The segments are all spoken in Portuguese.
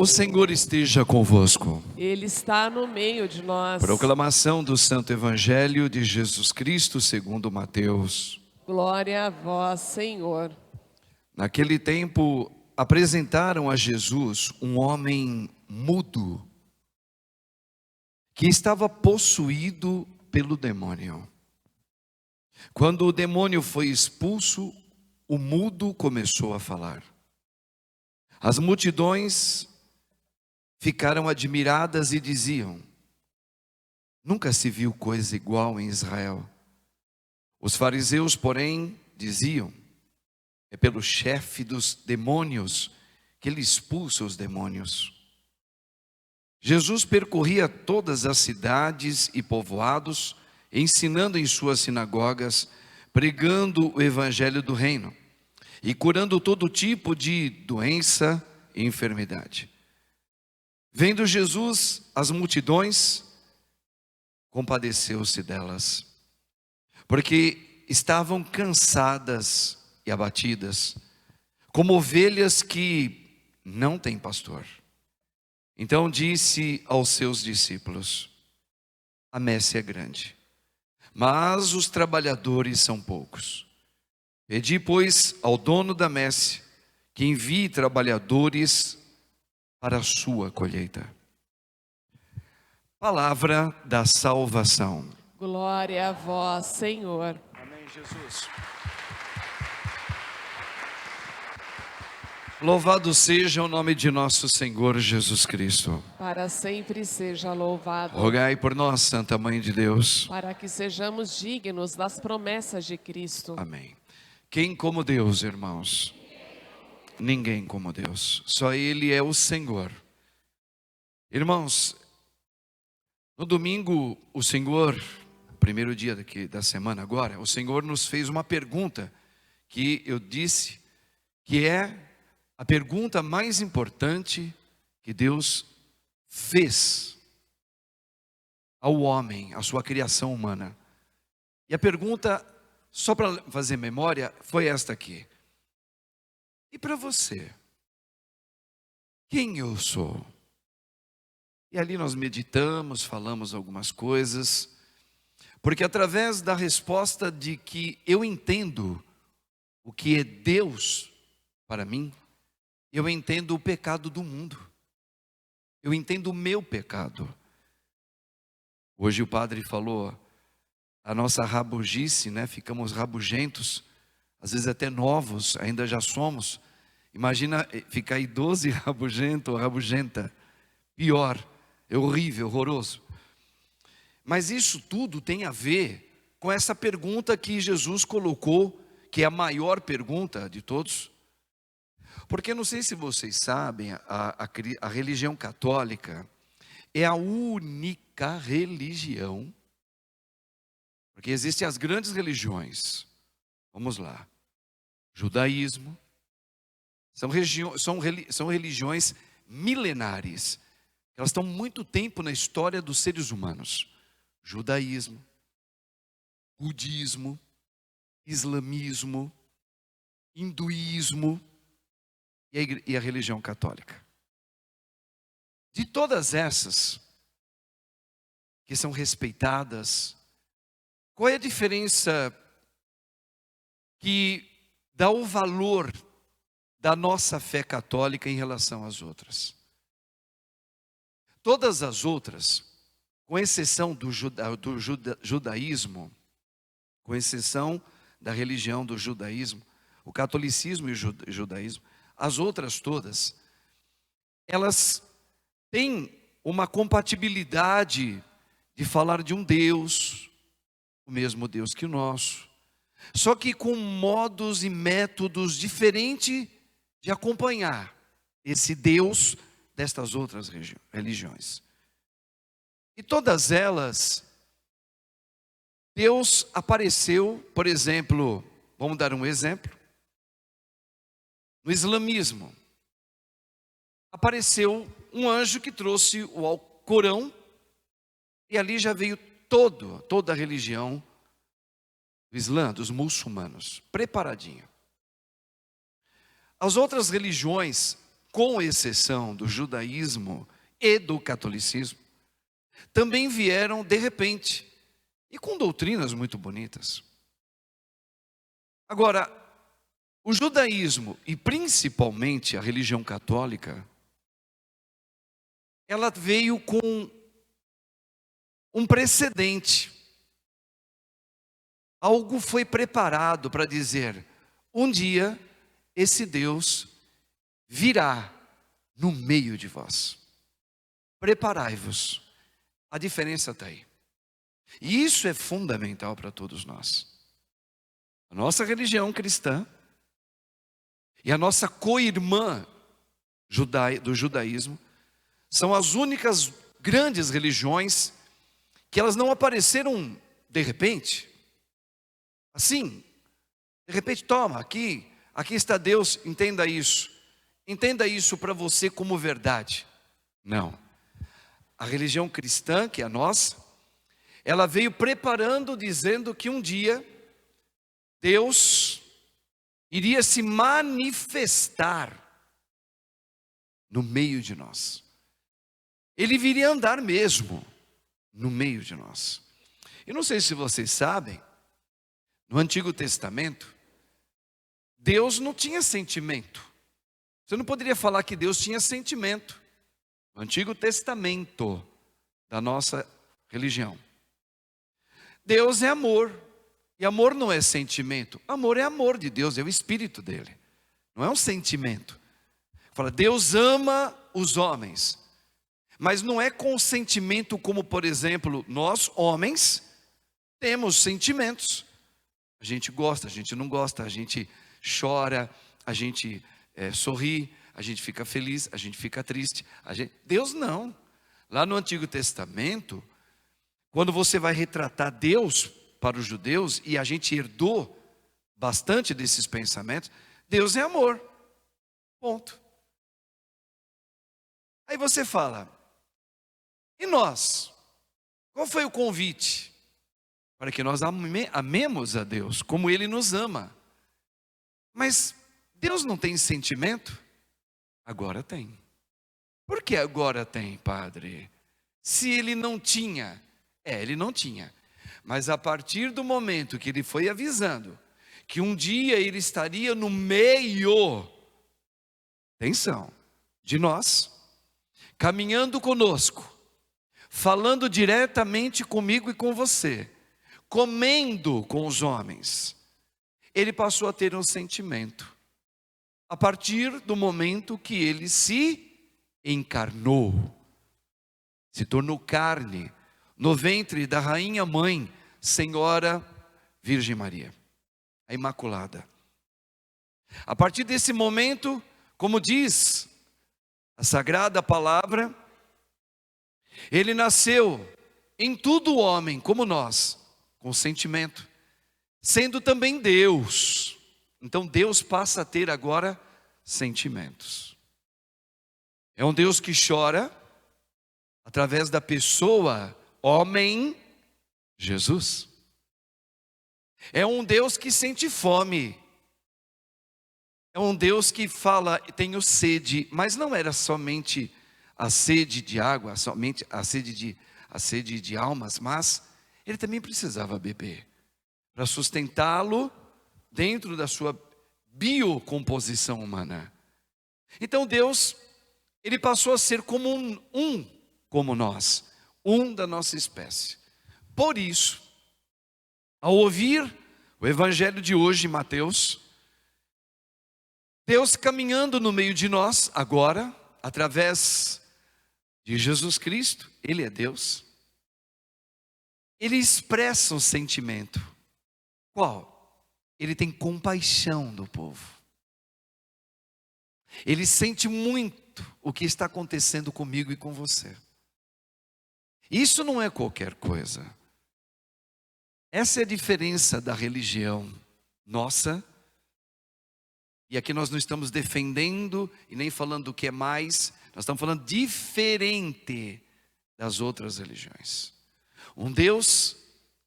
O Senhor esteja convosco. Ele está no meio de nós. Proclamação do Santo Evangelho de Jesus Cristo segundo Mateus. Glória a vós, Senhor. Naquele tempo, apresentaram a Jesus um homem mudo, que estava possuído pelo demônio. Quando o demônio foi expulso, o mudo começou a falar. As multidões ficaram admiradas e diziam: nunca se viu coisa igual em Israel. Os fariseus, porém, diziam: é pelo chefe dos demônios que ele expulsa os demônios. Jesus percorria todas as cidades e povoados, ensinando em suas sinagogas, pregando o evangelho do reino e curando todo tipo de doença e enfermidade. Vendo Jesus as multidões, compadeceu-se delas, porque estavam cansadas e abatidas, como ovelhas que não têm pastor. Então disse aos seus discípulos: a messe é grande, mas os trabalhadores são poucos. Pedi, pois, ao dono da messe que envie trabalhadores para a sua colheita. Palavra da salvação. Glória a vós, Senhor. Amém, Jesus. Louvado seja o nome de nosso Senhor Jesus Cristo. Para sempre seja louvado. Rogai por nós, Santa Mãe de Deus. Para que sejamos dignos das promessas de Cristo. Amém. Quem como Deus, irmãos? Ninguém como Deus. Só Ele é o Senhor. Irmãos, no domingo, o Senhor, primeiro dia da semana agora, o Senhor nos fez uma pergunta que eu disse que é a pergunta mais importante que Deus fez ao homem, à sua criação humana. E a pergunta, só para fazer memória, foi esta aqui: e para você? Quem eu sou? E ali nós meditamos, falamos algumas coisas, porque através da resposta de que eu entendo o que é Deus para mim, eu entendo o pecado do mundo, eu entendo o meu pecado. Hoje o padre falou a nossa rabugice, né? Ficamos rabugentos, às vezes até novos, ainda já somos. Imagina ficar idoso e rabugento ou rabugenta, pior, é horrível, horroroso. Mas isso tudo tem a ver com essa pergunta que Jesus colocou, que é a maior pergunta de todos. Porque não sei se vocês sabem, a religião católica é a única religião, porque existem as grandes religiões, vamos lá, judaísmo, são religiões milenares, elas estão muito tempo na história dos seres humanos. Judaísmo, budismo, islamismo, hinduísmo e a religião católica. De todas essas que são respeitadas, qual é a diferença que dá o valor da nossa fé católica em relação às outras? Todas as outras, com exceção do judaísmo, com exceção da religião do judaísmo, o catolicismo e o judaísmo, as outras todas, elas têm uma compatibilidade de falar de um Deus, o mesmo Deus que o nosso, só que com modos e métodos diferentes de acompanhar esse Deus destas outras religiões. E todas elas, Deus apareceu, por exemplo, vamos dar um exemplo, no islamismo, apareceu um anjo que trouxe o Alcorão, e ali já veio toda a religião do Islã, dos muçulmanos, preparadinho. As outras religiões com exceção do judaísmo e do catolicismo, também vieram de repente e com doutrinas muito bonitas. Agora, o judaísmo e principalmente a religião católica, ela veio com um precedente. Algo foi preparado para dizer: um dia esse Deus virá no meio de vós. Preparai-vos. A diferença está aí. E isso é fundamental para todos nós. A nossa religião cristã e a nossa co-irmã do judaísmo são as únicas grandes religiões que elas não apareceram de repente. Assim, de repente, toma, aqui está Deus, entenda isso. Entenda isso para você como verdade. Não. A religião cristã, que é a nossa, ela veio preparando, dizendo que um dia Deus iria se manifestar no meio de nós. Ele viria andar mesmo no meio de nós. Eu não sei se vocês sabem, no Antigo Testamento, Deus não tinha sentimento. Você não poderia falar que Deus tinha sentimento. No Antigo Testamento da nossa religião, Deus é amor. E amor não é sentimento. Amor é amor de Deus, é o Espírito dele. Não é um sentimento. Fala, Deus ama os homens. Mas não é com sentimento como, por exemplo, nós homens temos sentimentos. A gente gosta, a gente não gosta, a gente chora, a gente sorri, a gente fica feliz, a gente fica triste. Deus não. Lá no Antigo Testamento, quando você vai retratar Deus para os judeus, e a gente herdou bastante desses pensamentos, Deus é amor. Ponto. Aí você fala, e nós? Qual foi o convite? Para que nós amemos a Deus como Ele nos ama. Mas Deus não tem sentimento? Agora tem. Por que agora tem, Padre? Se Ele não tinha. Ele não tinha. Mas a partir do momento que Ele foi avisando que um dia Ele estaria no meio, atenção, de nós, caminhando conosco, falando diretamente comigo e com você, comendo com os homens, Ele passou a ter um sentimento. A partir do momento que Ele se encarnou, se tornou carne, no ventre da rainha mãe, Senhora Virgem Maria, a Imaculada. A partir desse momento, como diz a Sagrada Palavra, Ele nasceu em tudo homem, como nós, com sentimento, sendo também Deus. Então Deus passa a ter agora sentimentos. É um Deus que chora através da pessoa homem Jesus. É um Deus que sente fome. É um Deus que fala, tenho sede, mas não era somente a sede de água, somente a sede de almas, mas Ele também precisava beber para sustentá-lo dentro da sua biocomposição humana. Então Deus, Ele passou a ser como como nós, da nossa espécie. Por isso, ao ouvir o evangelho de hoje, Mateus, Deus caminhando no meio de nós agora, através de Jesus Cristo, Ele é Deus. Ele expressa um sentimento. Qual? Ele tem compaixão do povo. Ele sente muito o que está acontecendo comigo e com você. Isso não é qualquer coisa. Essa é a diferença da religião nossa. E aqui nós não estamos defendendo e nem falando o que é mais. Nós estamos falando diferente das outras religiões. Um Deus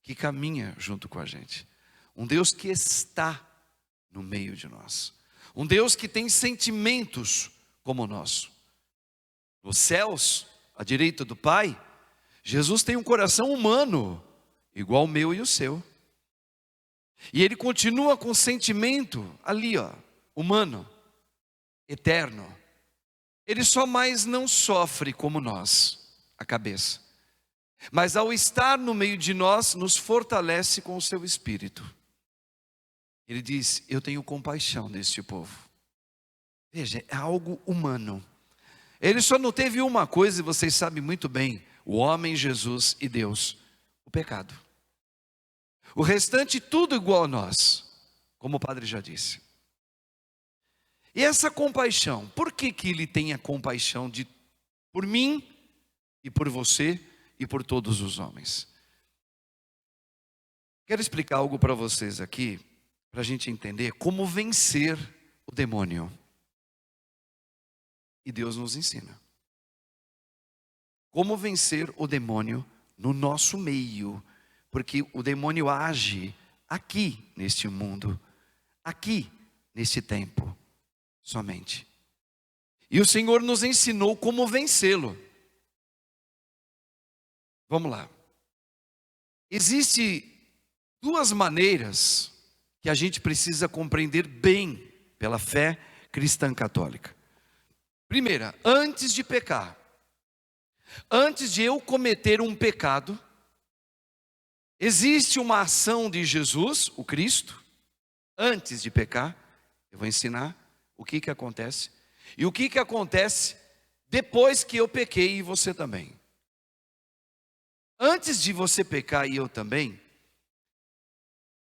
que caminha junto com a gente. Um Deus que está no meio de nós. Um Deus que tem sentimentos como o nosso. Nos céus, à direita do Pai, Jesus tem um coração humano, igual o meu e o seu. E Ele continua com sentimento ali, humano, eterno. Ele só mais não sofre como nós, a cabeça. Mas ao estar no meio de nós, nos fortalece com o seu Espírito. Ele diz, eu tenho compaixão deste povo. Veja, é algo humano. Ele só não teve uma coisa, e vocês sabem muito bem, o homem, Jesus e Deus, o pecado. O restante tudo igual a nós, como o padre já disse. E essa compaixão, por que ele tem a compaixão por mim e por você e por todos os homens? Quero explicar algo para vocês aqui, para a gente entender como vencer o demônio. E Deus nos ensina. Como vencer o demônio no nosso meio. Porque o demônio age aqui neste mundo, aqui neste tempo, somente. E o Senhor nos ensinou como vencê-lo. Vamos lá. Existem duas maneiras que a gente precisa compreender bem pela fé cristã católica. Primeira, antes de pecar, antes de eu cometer um pecado, existe uma ação de Jesus, o Cristo, antes de pecar. Eu vou ensinar o que acontece. E o que acontece depois que eu pequei e você também. Antes de você pecar e eu também,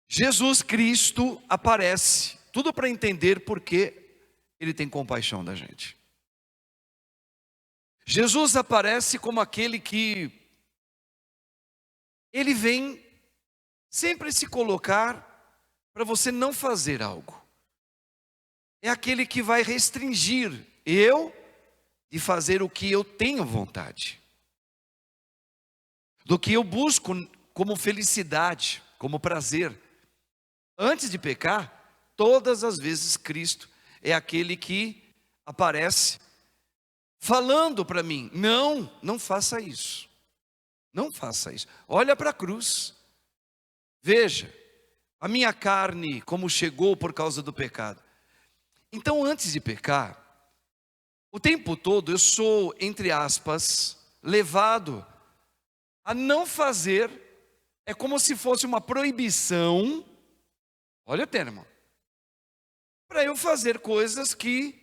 Jesus Cristo aparece. Tudo para entender por que Ele tem compaixão da gente. Jesus aparece como aquele que Ele vem sempre se colocar para você não fazer algo. É aquele que vai restringir eu de fazer o que eu tenho vontade. Do que eu busco como felicidade, como prazer. Antes de pecar, todas as vezes Cristo é aquele que aparece falando para mim, não faça isso. Não faça isso. Olha para a cruz. Veja, a minha carne como chegou por causa do pecado. Então, antes de pecar, o tempo todo eu sou, entre aspas, levado a não fazer. É como se fosse uma proibição. Olha o termo. Para eu fazer coisas que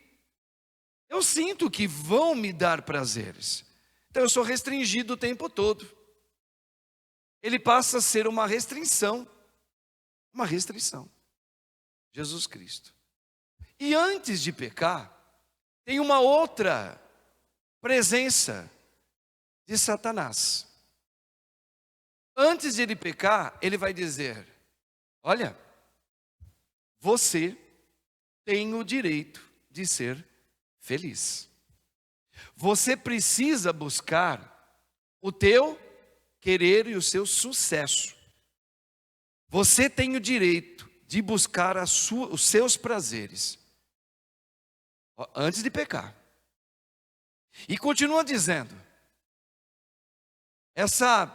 eu sinto que vão me dar prazeres. Então eu sou restringido o tempo todo. Ele passa a ser uma restrição. Uma restrição. Jesus Cristo. E antes de pecar, tem uma outra presença de Satanás. Antes de ele pecar, ele vai dizer, olha, você tem o direito de ser feliz. Você precisa buscar o teu querer e o seu sucesso. Você tem o direito de buscar os seus prazeres. Antes de pecar. E continua dizendo, essas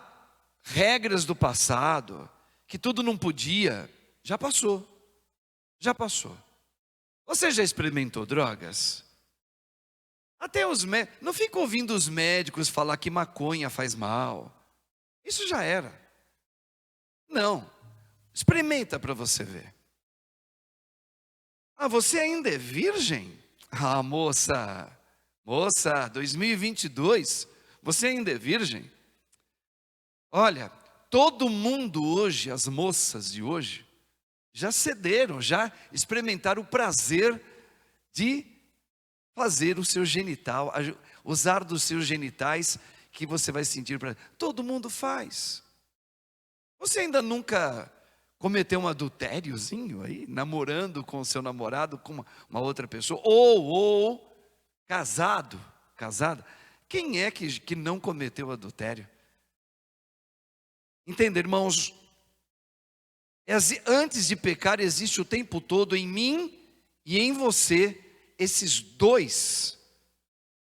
regras do passado, que tudo não podia, já passou. Já passou. Você já experimentou drogas? Até os médicos, não fica ouvindo os médicos falar que maconha faz mal. Isso já era. Não. Experimenta para você ver. Ah, você ainda é virgem? Ah, moça, 2022, você ainda é virgem? Olha, todo mundo hoje, as moças de hoje, já cederam, já experimentaram o prazer de fazer o seu genital, usar dos seus genitais que você vai sentir prazer. Todo mundo faz. Você ainda nunca cometeu um adultériozinho aí, namorando com o seu namorado, com uma outra pessoa, ou casada? Quem é que não cometeu adultério? Entende, irmãos? Antes de pecar existe o tempo todo em mim e em você esses dois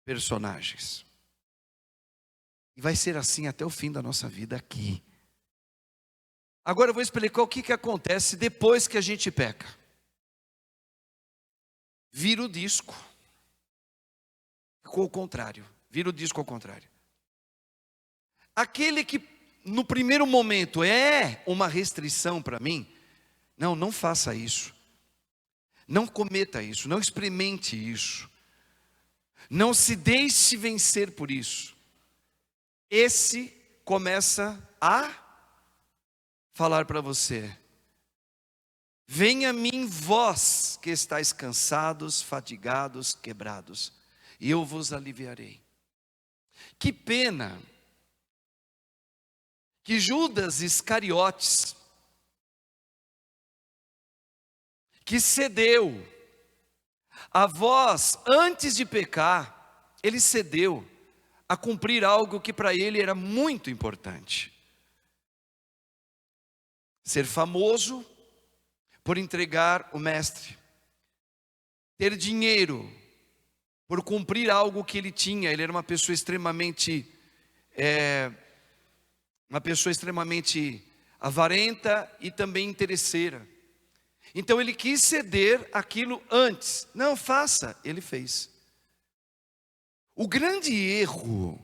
personagens. E vai ser assim até o fim da nossa vida aqui. Agora eu vou explicar o que acontece depois que a gente peca. Vira o disco. Ficou ao contrário. Vira o disco ao contrário. Aquele que no primeiro momento é uma restrição para mim, não faça isso. Não cometa isso, não experimente isso. Não se deixe vencer por isso. Esse começa a falar para você: venha a mim vós que estáis cansados, fatigados, quebrados, e eu vos aliviarei. Que pena que Judas Iscariotes, que cedeu a voz antes de pecar, ele cedeu a cumprir algo que para ele era muito importante. Ser famoso por entregar o mestre, ter dinheiro por cumprir algo que ele tinha. Ele era uma pessoa extremamente avarenta e também interesseira. Então ele quis ceder aquilo antes. Não, faça, ele fez. O grande erro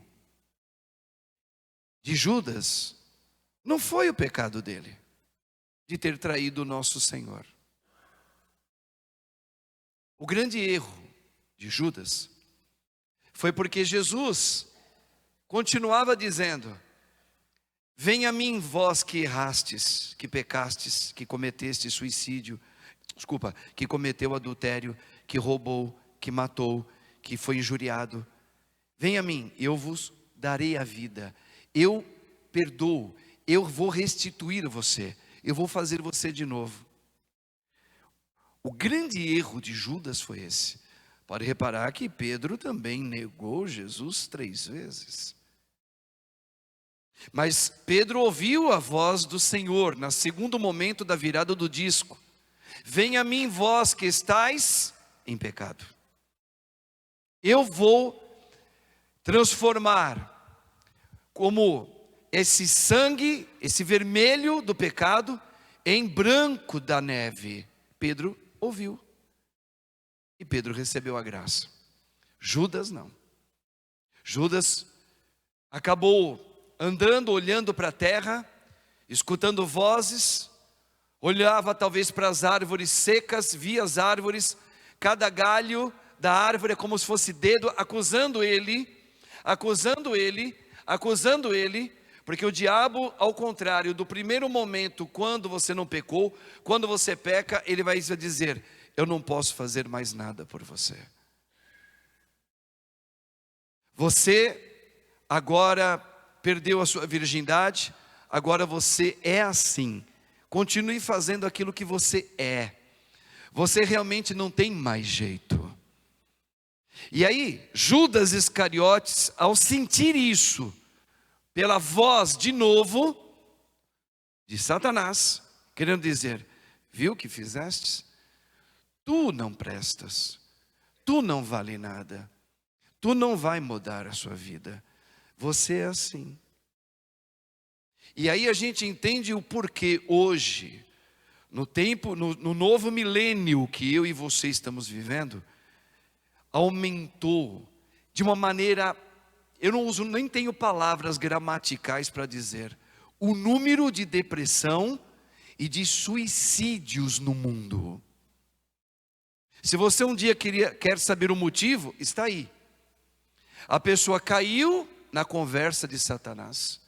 de Judas não foi o pecado dele, de ter traído o nosso Senhor. O grande erro de Judas foi porque Jesus continuava dizendo: venha a mim vós que errastes, que pecastes, que cometeste suicídio, que cometeu adultério, que roubou, que matou, que foi injuriado. Venha a mim, eu vos darei a vida, eu perdoo, eu vou restituir você, eu vou fazer você de novo. O grande erro de Judas foi esse. Pode reparar que Pedro também negou Jesus 3 vezes. Mas Pedro ouviu a voz do Senhor, no segundo momento da virada do disco: venha a mim vós que estáis em pecado. Eu vou transformar como esse sangue, esse vermelho do pecado, em branco da neve. Pedro ouviu. E Pedro recebeu a graça. Judas não. Judas acabou andando, olhando para a terra, escutando vozes, olhava talvez para as árvores secas, via as árvores, cada galho da árvore é como se fosse dedo, acusando ele, porque o diabo, ao contrário do primeiro momento, quando você não pecou, quando você peca, ele vai dizer: eu não posso fazer mais nada por você. Você agora perdeu a sua virgindade, agora você é assim. Continue fazendo aquilo que você é. Você realmente não tem mais jeito. E aí, Judas Iscariotes, ao sentir isso, pela voz de novo de Satanás, querendo dizer: viu o que fizestes? Tu não prestas, tu não vale nada, tu não vai mudar a sua vida, você é assim. E aí a gente entende o porquê hoje, no novo milênio que eu e você estamos vivendo, aumentou de uma maneira, eu não uso, nem tenho palavras gramaticais para dizer, o número de depressão e de suicídios no mundo. Se você um dia quer saber o motivo, está aí. A pessoa caiu na conversa de Satanás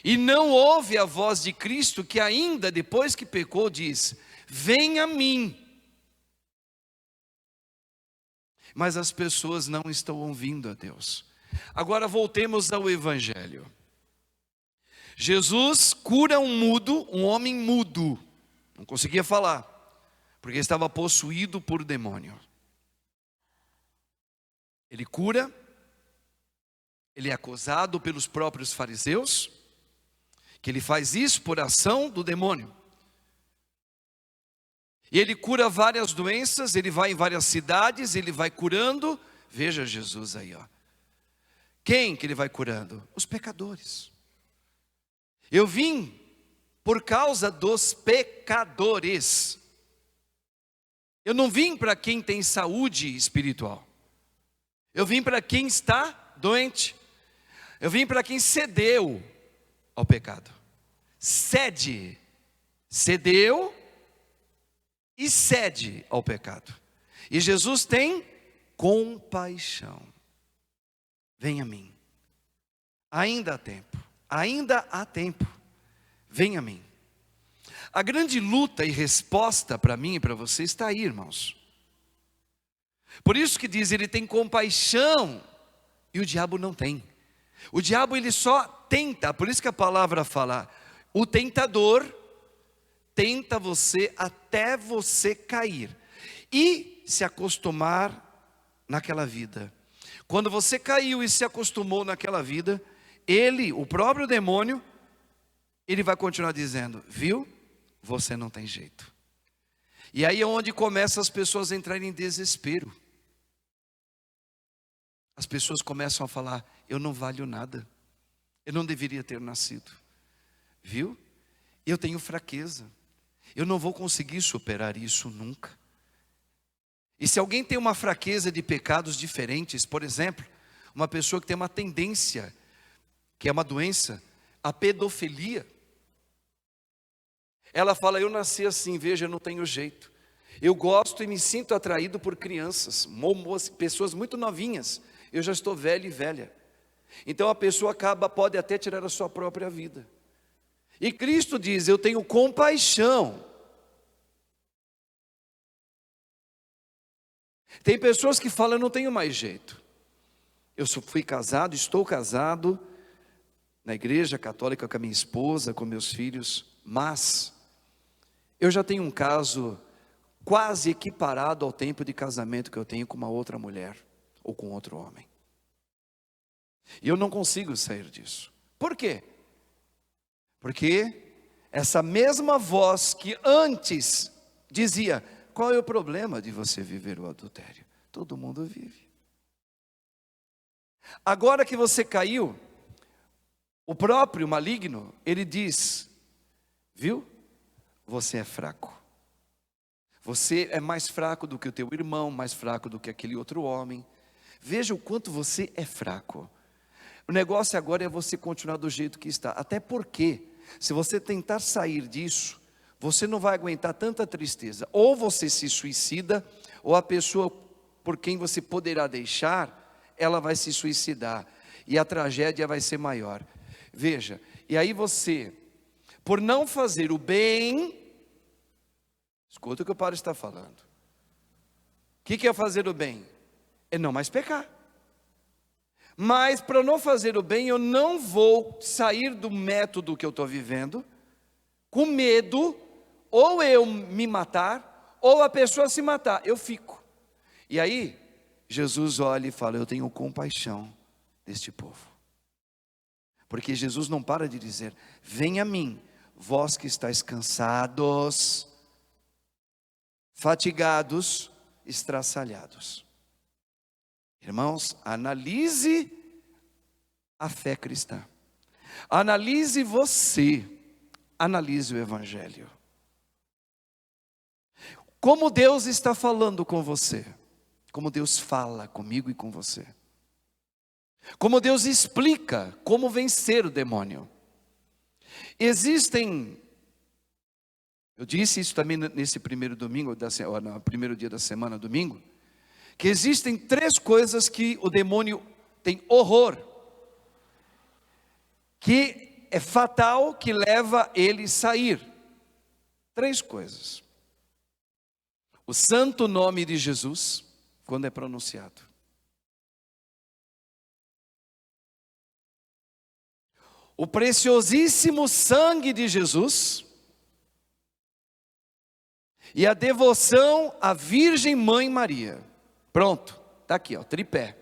e não ouve a voz de Cristo, que ainda depois que pecou diz: venha a mim. Mas as pessoas não estão ouvindo a Deus. Agora voltemos ao Evangelho. Jesus cura um homem mudo, não conseguia falar, porque estava possuído por demônio. Ele cura, ele é acusado pelos próprios fariseus, que ele faz isso por ação do demônio. E ele cura várias doenças, ele vai em várias cidades, ele vai curando. Veja Jesus aí, ó. Quem que ele vai curando? Os pecadores. Eu vim por causa dos pecadores. Eu não vim para quem tem saúde espiritual. Eu vim para quem está doente. Eu vim para quem cedeu ao pecado. Cedeu e cede ao pecado. E Jesus tem compaixão. Venha a mim. Ainda há tempo. Venha a mim. A grande luta e resposta para mim e para você está aí, irmãos. Por isso que diz, ele tem compaixão e o diabo não tem. O diabo ele só tenta, por isso que a palavra fala, o tentador tenta você até você cair e se acostumar naquela vida. Quando você caiu e se acostumou naquela vida, ele, o próprio demônio, ele vai continuar dizendo, viu? Você não tem jeito. E aí é onde começam as pessoas a entrarem em desespero. As pessoas começam a falar, eu não valho nada. Eu não deveria ter nascido. Viu? Eu tenho fraqueza. Eu não vou conseguir superar isso nunca. E se alguém tem uma fraqueza de pecados diferentes, por exemplo, uma pessoa que tem uma tendência, que é uma doença, a pedofilia. Ela fala, eu nasci assim, veja, eu não tenho jeito. Eu gosto e me sinto atraído por crianças, pessoas muito novinhas. Eu já estou velho e velha. Então a pessoa pode até tirar a sua própria vida. E Cristo diz, eu tenho compaixão. Tem pessoas que falam, eu não tenho mais jeito. Eu fui casado, estou casado na igreja católica com a minha esposa, com meus filhos, mas eu já tenho um caso quase equiparado ao tempo de casamento que eu tenho com uma outra mulher ou com outro homem. E eu não consigo sair disso. Por quê? Porque essa mesma voz que antes dizia, qual é o problema de você viver o adultério? Todo mundo vive. Agora que você caiu, o próprio maligno, ele diz, viu? Você é fraco. Você é mais fraco do que o teu irmão, mais fraco do que aquele outro homem. Veja o quanto você é fraco. O negócio agora é você continuar do jeito que está. Até porque, se você tentar sair disso, você não vai aguentar tanta tristeza. Ou você se suicida, ou a pessoa por quem você poderá deixar, ela vai se suicidar. E a tragédia vai ser maior. Veja, e aí você, por não fazer o bem, escuta o que o padre está falando. O que é fazer o bem? É não mais pecar. Mas para não fazer o bem, eu não vou sair do método que eu estou vivendo, com medo, ou eu me matar, ou a pessoa se matar, eu fico. E aí, Jesus olha e fala, eu tenho compaixão deste povo. Porque Jesus não para de dizer, venha a mim, vós que estáis cansados, fatigados, estraçalhados. Irmãos, analise a fé cristã. Analise você. Analise o Evangelho. Como Deus está falando com você. Como Deus fala comigo e com você. Como Deus explica como vencer o demônio. Existem, eu disse isso também nesse primeiro domingo, no primeiro dia da semana, domingo, que existem 3 coisas que o demônio tem horror, que é fatal, que leva ele a sair. 3 coisas. O santo nome de Jesus, quando é pronunciado. O preciosíssimo sangue de Jesus. E a devoção à Virgem Mãe Maria. Pronto, está aqui, ó, tripé.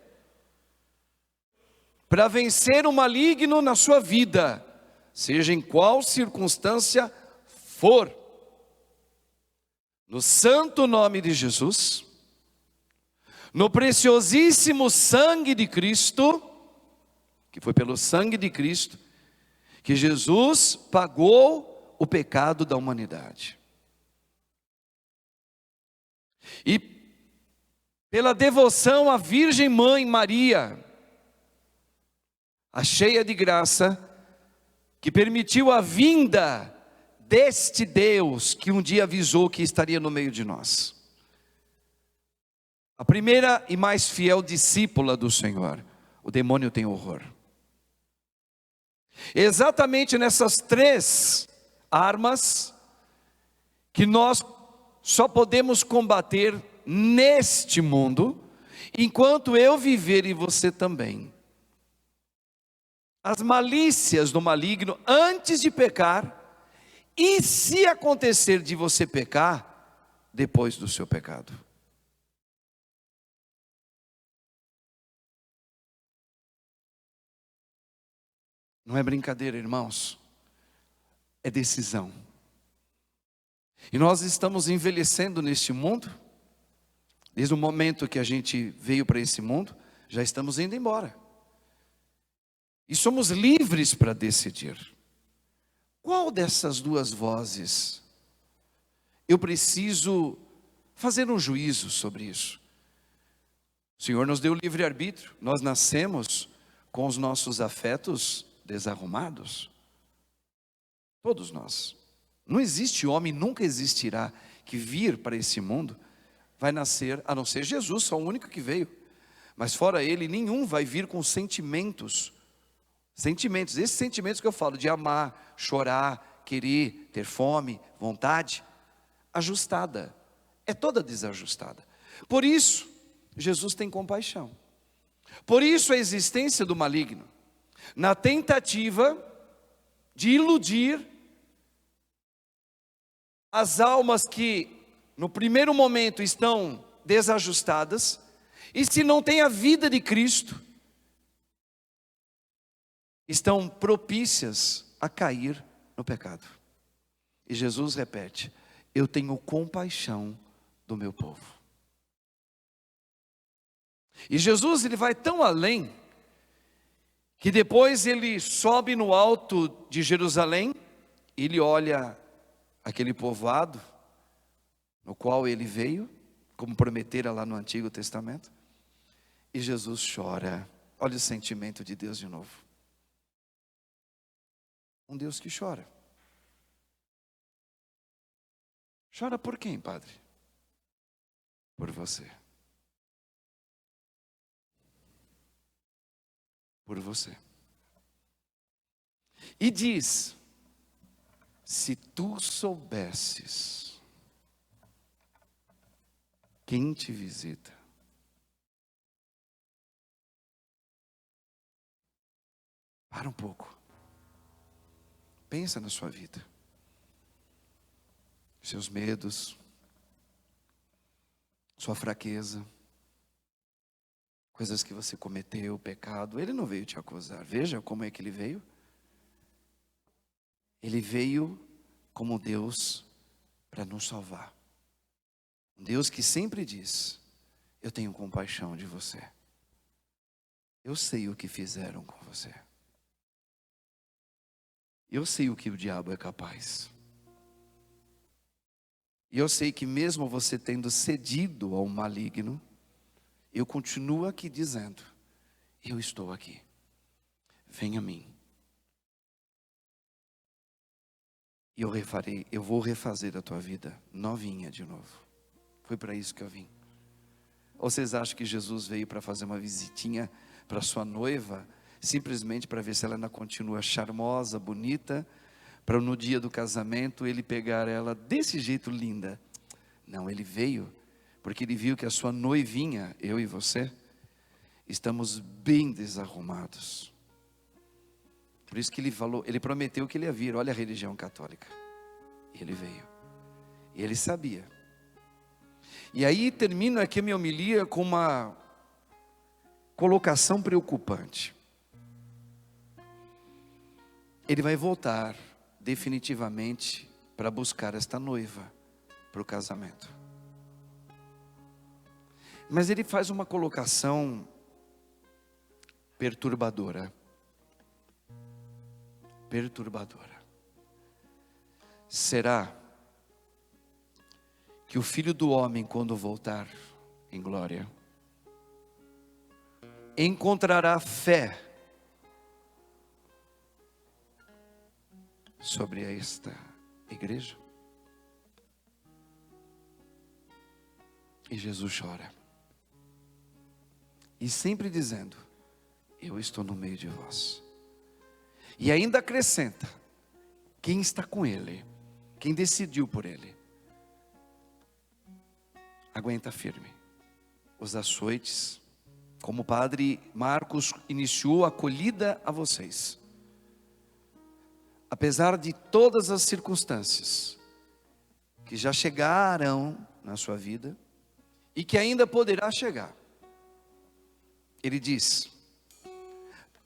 Para vencer o maligno na sua vida, seja em qual circunstância for. no santo nome de Jesus, no preciosíssimo sangue de Cristo, que foi pelo sangue de Cristo, que Jesus pagou o pecado da humanidade. E pela devoção à Virgem Mãe Maria, a cheia de graça, que permitiu a vinda deste Deus que um dia avisou que estaria no meio de nós. A primeira e mais fiel discípula do Senhor, o demônio tem horror. Exatamente nessas três armas que nós só podemos combater neste mundo, enquanto eu viver e você também. As malícias do maligno antes de pecar, e se acontecer de você pecar, depois do seu pecado. Não é brincadeira, irmãos, é decisão. E nós estamos envelhecendo neste mundo, desde o momento que a gente veio para esse mundo, já estamos indo embora. E somos livres para decidir. Qual dessas duas vozes eu preciso fazer um juízo sobre isso? O Senhor nos deu livre-arbítrio, nós nascemos com os nossos afetos desarrumados. Todos nós. Não existe homem, nunca existirá, que vir para esse mundo vai nascer, a não ser Jesus, só o único que veio. Mas fora ele, nenhum vai vir com sentimentos. Sentimentos, esses sentimentos que eu falo, de amar, chorar, querer, ter fome, vontade, ajustada. É toda desajustada. Por isso, Jesus tem compaixão. Por isso a existência do maligno, na tentativa de iludir as almas que no primeiro momento estão desajustadas, e se não têm a vida de Cristo, estão propícias a cair no pecado. E Jesus repete: eu tenho compaixão do meu povo. E Jesus, ele vai tão além, que depois ele sobe no alto de Jerusalém, e ele olha aquele povoado, no qual ele veio, como prometera lá no Antigo Testamento, e Jesus chora. Olha o sentimento de Deus de novo. Um Deus que chora. Chora por quem, Padre? Por você. Por você. E diz: se tu soubesses quem te visita. Para um pouco. Pensa na sua vida. Seus medos, sua fraqueza, coisas que você cometeu, pecado. Ele não veio te acusar. Veja como é que ele veio. Ele veio como Deus para nos salvar. Um Deus que sempre diz: eu tenho compaixão de você. Eu sei o que fizeram com você. Eu sei o que o diabo é capaz. E eu sei que mesmo você tendo cedido ao maligno, eu continuo aqui dizendo: eu estou aqui. Venha a mim. E eu vou refazer a tua vida novinha de novo. Foi para isso que eu vim. Ou vocês acham que Jesus veio para fazer uma visitinha para sua noiva, simplesmente para ver se ela ainda continua charmosa, bonita, para no dia do casamento ele pegar ela desse jeito linda? Não, ele veio porque ele viu que a sua noivinha, eu e você, estamos bem desarrumados. Por isso que ele falou, ele prometeu que ele ia vir. Olha a religião católica. E ele veio. E ele sabia. E aí termina aqui a minha homilia com uma colocação preocupante. Ele vai voltar definitivamente para buscar esta noiva para o casamento. Mas ele faz uma colocação perturbadora. Perturbadora. Será que o Filho do Homem, quando voltar em glória, encontrará fé sobre esta igreja? E Jesus chora. E sempre dizendo: eu estou no meio de vós. E ainda acrescenta: quem está com Ele, quem decidiu por Ele, aguenta firme. Os açoites, como o padre Marcos iniciou a acolhida a vocês. Apesar de todas as circunstâncias que já chegaram na sua vida e que ainda poderá chegar, ele diz: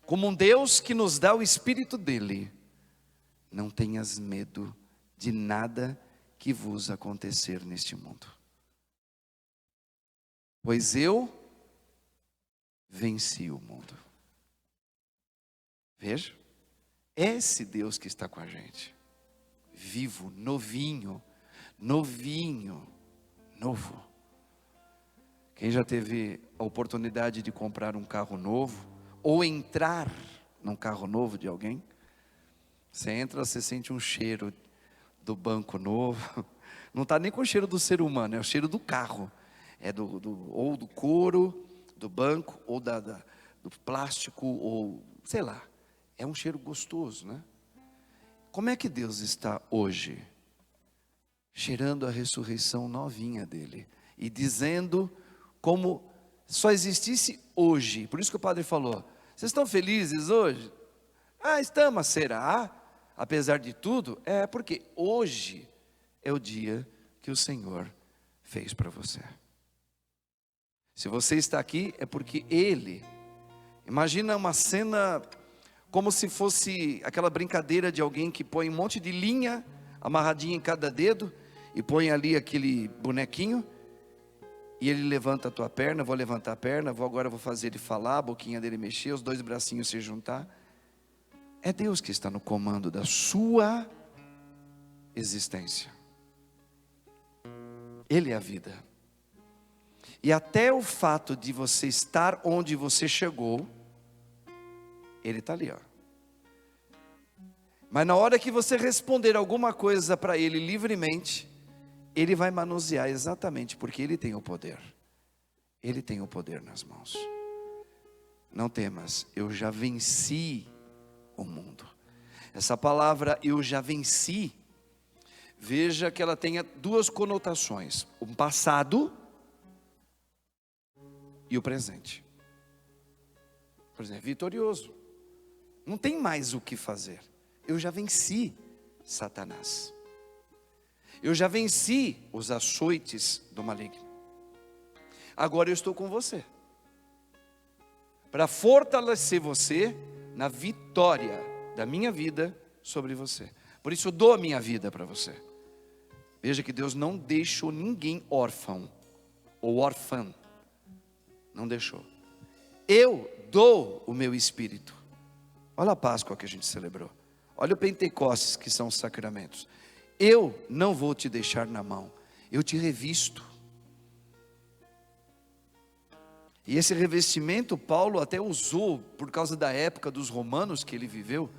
como um Deus que nos dá o Espírito dele, não tenhas medo de nada que vos acontecer neste mundo, pois eu venci o mundo. Veja, esse Deus que está com a gente, vivo, novinho, novo. Quem já teve a oportunidade de comprar um carro novo, ou entrar num carro novo de alguém? Você entra, você sente um cheiro do banco novo, não está nem com o cheiro do ser humano, é o cheiro do carro, é ou do couro, do banco, ou do plástico, ou sei lá, é um cheiro gostoso, né? Como é que Deus está hoje? Cheirando a ressurreição novinha dele, e dizendo como só existisse hoje. Por isso que o padre falou: vocês estão felizes hoje? Estamos, será? Apesar de tudo, porque hoje é o dia que o Senhor fez para você. Se você está aqui, é porque Ele, imagina uma cena como se fosse aquela brincadeira de alguém que põe um monte de linha amarradinha em cada dedo, e põe ali aquele bonequinho, e ele levanta a tua perna, vou levantar a perna, agora vou fazer ele falar, a boquinha dele mexer, os dois bracinhos se juntar. É Deus que está no comando da sua existência. Ele é a vida. E até o fato de você estar onde você chegou, Ele está ali, ó. Mas na hora que você responder alguma coisa para Ele livremente, Ele vai manusear exatamente, porque Ele tem o poder. Ele tem o poder nas mãos. Não temas, eu já venci o mundo. Essa palavra eu já venci, veja que ela tenha duas conotações: o passado e o presente. Por exemplo, vitorioso, não tem mais o que fazer. Eu já venci Satanás. Eu já venci os açoites do maligno. Agora eu estou com você, para fortalecer você na vitória da minha vida sobre você. Por isso eu dou a minha vida para você. Veja que Deus não deixou ninguém órfão ou órfã. Não deixou. Eu dou o meu espírito. Olha a Páscoa que a gente celebrou. Olha o Pentecostes, que são os sacramentos. Eu não vou te deixar na mão, eu te revisto. E esse revestimento Paulo até usou, por causa da época dos romanos que ele viveu,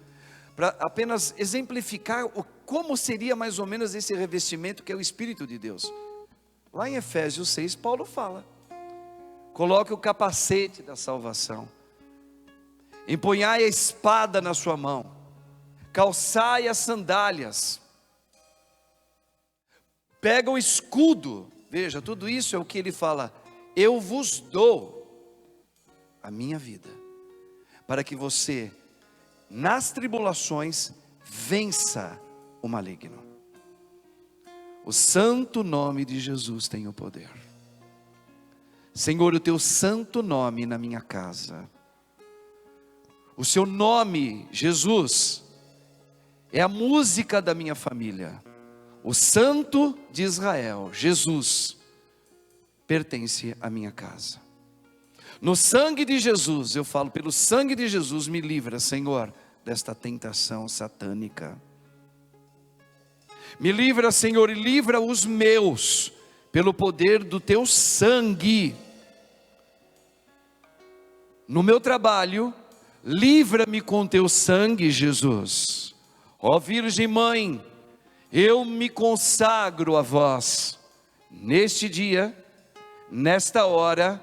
para apenas exemplificar como seria mais ou menos esse revestimento que é o Espírito de Deus. Lá em Efésios 6, Paulo fala: coloque o capacete da salvação, empunhai a espada na sua mão, calçai as sandálias, pega o escudo. Veja, tudo isso é o que ele fala: eu vos dou a minha vida, para que você, nas tribulações, vença o maligno. O santo nome de Jesus tem o poder. Senhor, o teu santo nome na minha casa, o seu nome, Jesus, é a música da minha família. o Santo de Israel, Jesus, pertence à minha casa. No sangue de Jesus, eu falo, pelo sangue de Jesus, me livra, Senhor, desta tentação satânica. Me livra, Senhor, e livra os meus, pelo poder do teu sangue. No meu trabalho, livra-me com teu sangue, Jesus. Ó Virgem Mãe, eu me consagro a vós, neste dia, nesta hora,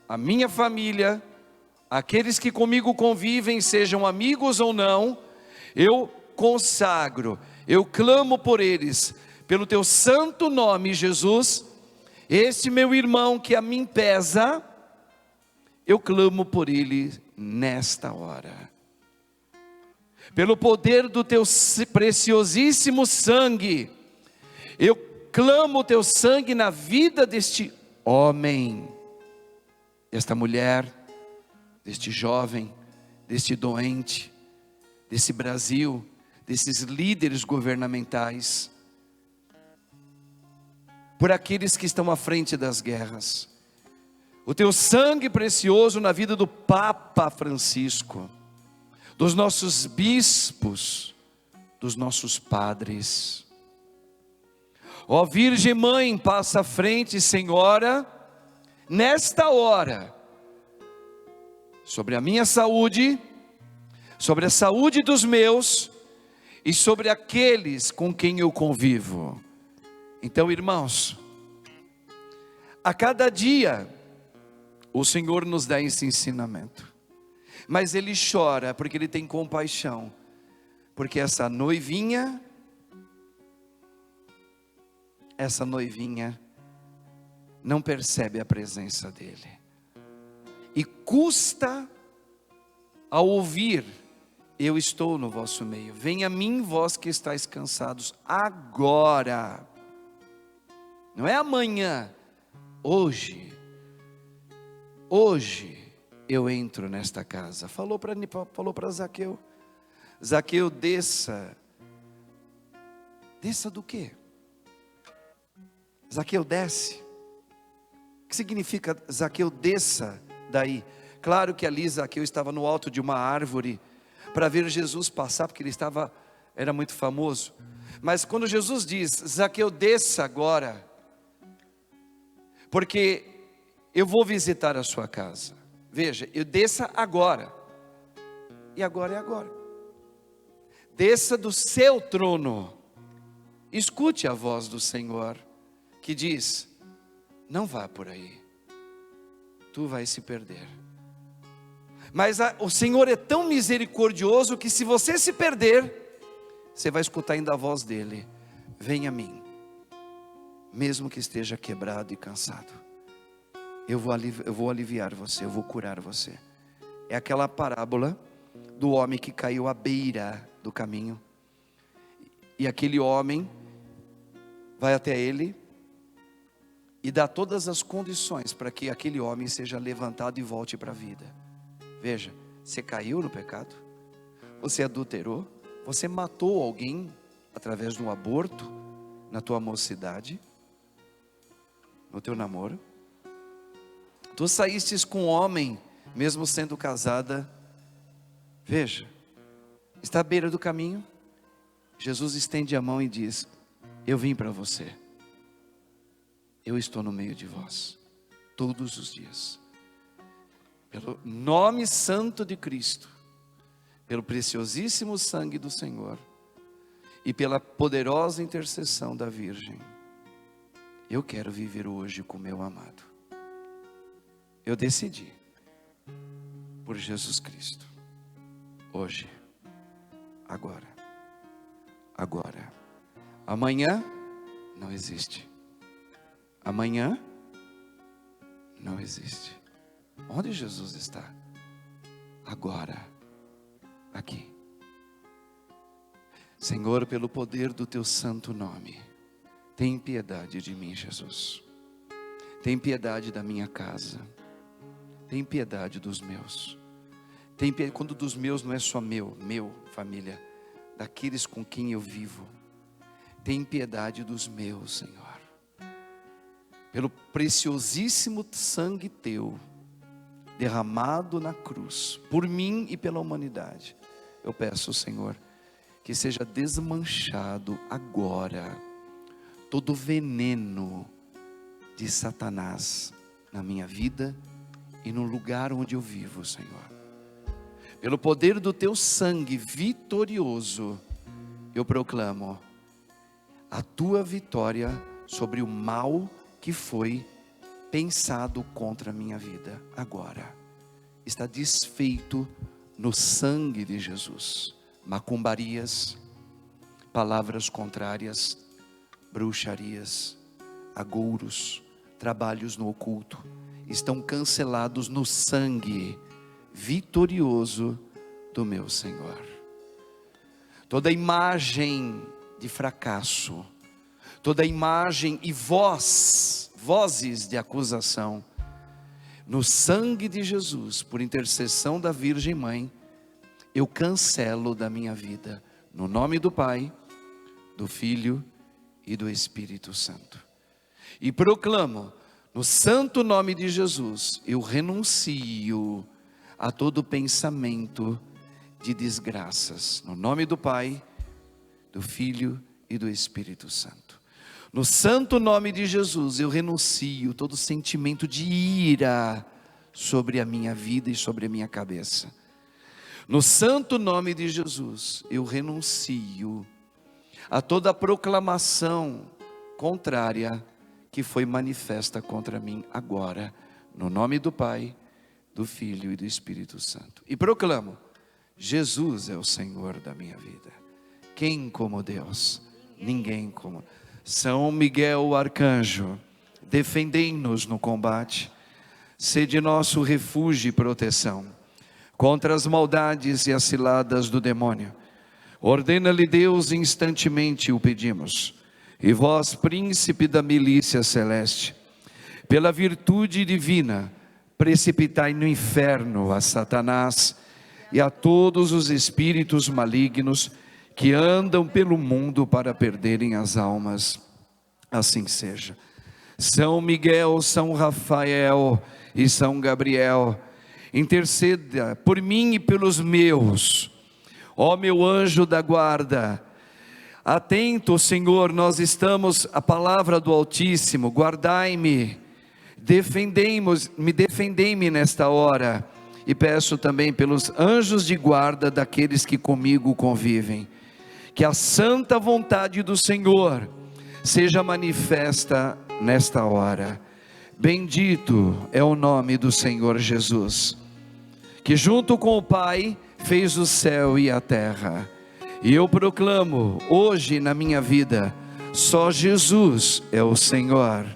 a minha família, aqueles que comigo convivem, sejam amigos ou não, eu consagro, eu clamo por eles, pelo teu santo nome, Jesus. Este meu irmão que a mim pesa, eu clamo por ele nesta hora. Pelo poder do teu preciosíssimo sangue, eu clamo o teu sangue na vida deste homem, desta mulher, deste jovem, deste doente, desse Brasil, desses líderes governamentais, por aqueles que estão à frente das guerras. O teu sangue precioso na vida do Papa Francisco, dos nossos bispos, dos nossos padres. Ó Virgem Mãe, passa à frente, Senhora, nesta hora, sobre a minha saúde, sobre a saúde dos meus e sobre aqueles com quem eu convivo. Então, irmãos, a cada dia o Senhor nos dá esse ensinamento, mas Ele chora porque Ele tem compaixão, porque essa noivinha não percebe a presença dEle, e custa a ouvir: eu estou no vosso meio, venha a mim vós que estáis cansados, agora, não é amanhã, hoje eu entro nesta casa. Falou para Zaqueu: Zaqueu, desça do quê? Zaqueu, desce. O que significa Zaqueu, desça daí? Claro que ali Zaqueu estava no alto de uma árvore para ver Jesus passar, porque ele era muito famoso. Mas quando Jesus diz: Zaqueu, desça agora, porque eu vou visitar a sua casa. Veja, eu desça agora. E agora é agora. Desça do seu trono. Escute a voz do Senhor, que diz: não vá por aí, tu vai se perder. Mas o Senhor é tão misericordioso que se você se perder, você vai escutar ainda a voz dele: venha a mim, mesmo que esteja quebrado e cansado. Eu vou aliviar você, eu vou curar você. É aquela parábola do homem que caiu à beira do caminho, e aquele homem vai até ele e dá todas as condições para que aquele homem seja levantado e volte para a vida. Veja, você caiu no pecado, você adulterou, você matou alguém através de um aborto na tua mocidade, no teu namoro. Tu saístes com um homem, mesmo sendo casada. Veja, está à beira do caminho. Jesus estende a mão e diz: eu vim para você. Eu estou no meio de vós, todos os dias. Pelo nome santo de Cristo, pelo preciosíssimo sangue do Senhor, e pela poderosa intercessão da Virgem, eu quero viver hoje com meu amado. Eu decidi por Jesus Cristo, hoje, agora. Amanhã não existe. Amanhã não existe. Onde Jesus está? Agora, aqui. Senhor, pelo poder do teu santo nome, tem piedade de mim, Jesus. Tem piedade da minha casa. Tem piedade dos meus. Quando dos meus não é só meu, família, daqueles com quem eu vivo. tem piedade dos meus, Senhor. Pelo preciosíssimo sangue teu, derramado na cruz, por mim e pela humanidade, eu peço, Senhor, que seja desmanchado agora todo o veneno de Satanás na minha vida e no lugar onde eu vivo, Senhor. Pelo poder do teu sangue vitorioso, eu proclamo a tua vitória sobre o mal que foi pensado contra a minha vida. Agora está desfeito no sangue de Jesus. Macumbarias, palavras contrárias, bruxarias, agouros, trabalhos no oculto, estão cancelados no sangue vitorioso do meu Senhor. Toda imagem de fracasso, toda imagem e vozes de acusação, no sangue de Jesus, por intercessão da Virgem Mãe, eu cancelo da minha vida, no nome do Pai, do Filho e do Espírito Santo. E proclamo, no santo nome de Jesus, eu renuncio a todo pensamento de desgraças, no nome do Pai, do Filho e do Espírito Santo. No santo nome de Jesus, eu renuncio todo sentimento de ira sobre a minha vida e sobre a minha cabeça. No santo nome de Jesus, eu renuncio a toda proclamação contrária que foi manifesta contra mim agora, no nome do Pai, do Filho e do Espírito Santo. E proclamo, Jesus é o Senhor da minha vida. Quem como Deus? Ninguém como. São Miguel, o arcanjo, defendei-nos no combate, sede nosso refúgio e proteção, contra as maldades e as ciladas do demônio. Ordena-lhe Deus instantemente o pedimos, e vós, príncipe da milícia celeste, pela virtude divina, precipitai no inferno a Satanás e a todos os espíritos malignos que andam pelo mundo para perderem as almas. Assim seja. São Miguel, São Rafael e São Gabriel, interceda por mim e pelos meus. Ó meu anjo da guarda, atento, Senhor, nós estamos à palavra do Altíssimo. Guardai-me, defendei-me nesta hora. E peço também pelos anjos de guarda daqueles que comigo convivem, que a santa vontade do Senhor seja manifesta nesta hora. Bendito é o nome do Senhor Jesus, que junto com o Pai fez o céu e a terra. E eu proclamo hoje na minha vida, só Jesus é o Senhor,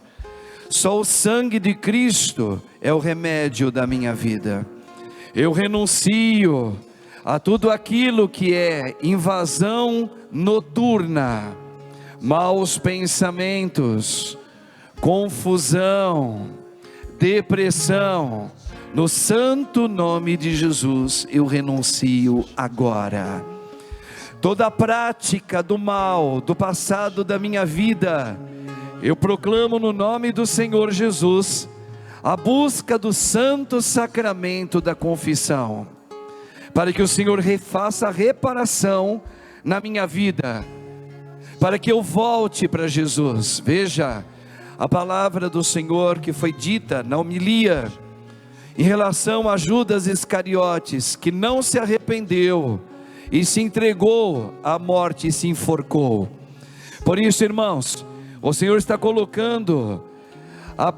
só o sangue de Cristo é o remédio da minha vida. Eu renuncio a tudo aquilo que é invasão noturna, maus pensamentos, confusão, depressão. No santo nome de Jesus eu renuncio agora. Toda a prática do mal, do passado da minha vida, eu proclamo no nome do Senhor Jesus, a busca do santo sacramento da confissão, para que o Senhor faça a reparação na minha vida, para que eu volte para Jesus. Veja a palavra do Senhor que foi dita na homilia, em relação a Judas Iscariotes, que não se arrependeu, e se entregou à morte e se enforcou. Por isso, irmãos, o Senhor está colocando a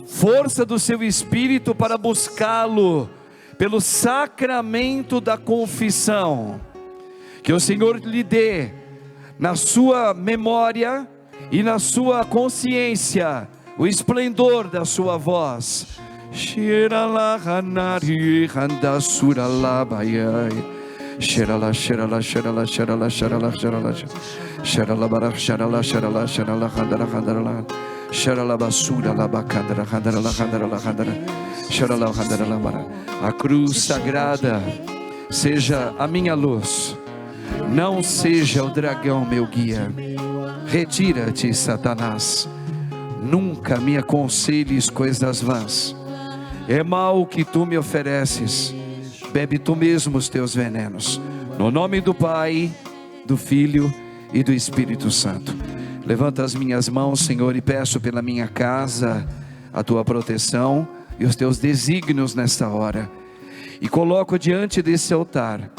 força do seu Espírito para buscá-lo, pelo sacramento da confissão, que o Senhor lhe dê, na sua memória e na sua consciência, o esplendor da sua voz. Sherala sherala sherala sherala sherala sherala sherala barak sherala sherala sherala khandara khandara sherala basura la bakandara khandara la khandara la khandara sherala khandara la bara. A cruz sagrada seja a minha luz, não seja o dragão meu guia. Retira-te, Satanás. Nunca me aconselhes coisas vãs. É mal o que tu me ofereces. Bebe tu mesmo os teus venenos. No nome do Pai, do Filho e do Espírito Santo. Levanta as minhas mãos, Senhor, e peço pela minha casa a tua proteção e os teus desígnios nesta hora. E coloco diante desse altar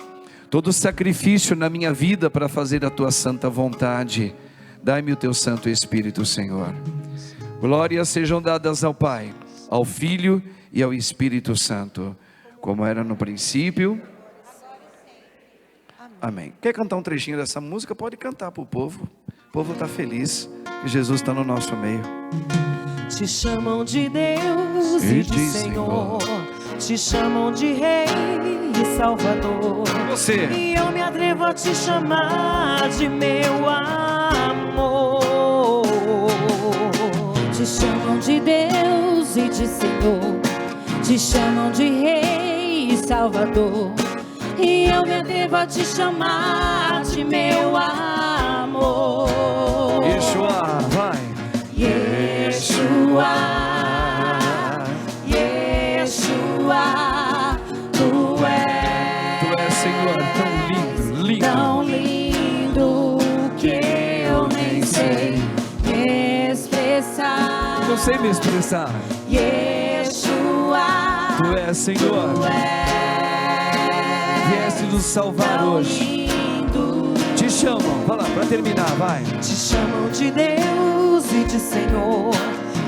todo sacrifício na minha vida para fazer a tua santa vontade. Dai-me o teu Santo Espírito, Senhor. Glórias sejam dadas ao Pai, ao Filho e ao Espírito Santo, como era no princípio. Amém. Quer cantar um trechinho dessa música? Pode cantar para o povo. O povo está feliz que Jesus está no nosso meio. Te chamam de Deus e de Senhor. Te chamam de Rei e Salvador. Você. E eu me atrevo a te chamar de meu amor. Te chamam de Deus e de Senhor. Te chamam de Rei e Salvador. E eu me atrevo a te chamar de meu amor. Yeshua, vai. Yeshua, Yeshua, tu és Senhor, tão lindo, lindo. tão lindo que eu nem sei me expressar. Não sei me expressar. Yeshua, Tu és, Senhor. tu Vieste nos salvar tão hoje. lindo. Te chamam, vai lá, para terminar, vai. Te chamam de Deus e de Senhor.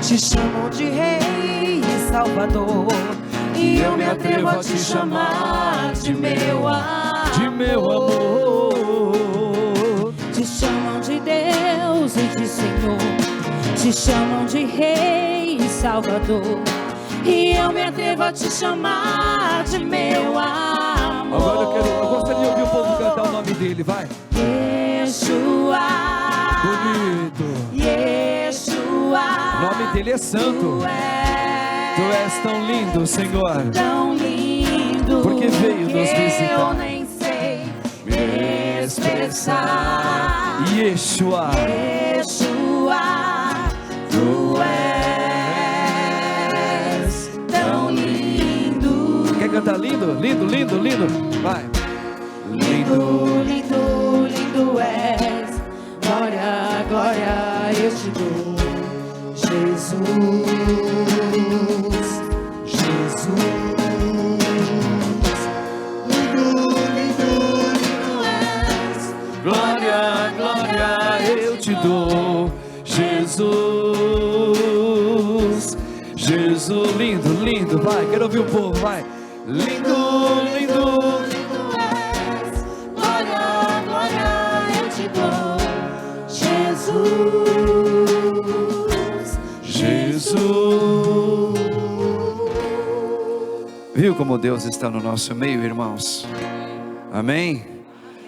Te chamam de Rei e Salvador. E eu me atrevo a te chamar de meu amor. De meu amor. Te chamam de Deus e de Senhor. Te chamam de Rei e Salvador. E eu me atrevo a te chamar de meu amor. Agora eu gostaria de ouvir o povo cantar o nome dele, vai. Yeshua, Bonito. Yeshua, O nome dele é santo. Tu és tão lindo, Senhor. tão lindo, Porque veio nos que visitar. eu nem sei me expressar. Yeshua. Yeshua, tu és tão lindo. Quer cantar lindo? Lindo, lindo, lindo. Vai. Lindo, lindo, lindo és. Glória, glória eu te dou. Jesus, Jesus. Lindo, lindo, lindo és. Glória, glória eu te dou. Jesus. Jesus, lindo, lindo. Vai, quero ouvir o povo, vai. Lindo, lindo. Glória, glória eu te dou. Jesus, Jesus. Viu como Deus está no nosso meio, irmãos? Amém?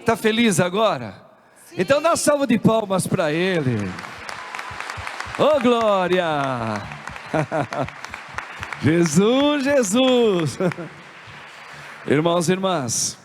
Está feliz agora? Então dá uma salva de palmas para Ele. Oh, glória! Jesus, Jesus! Irmãos e irmãs,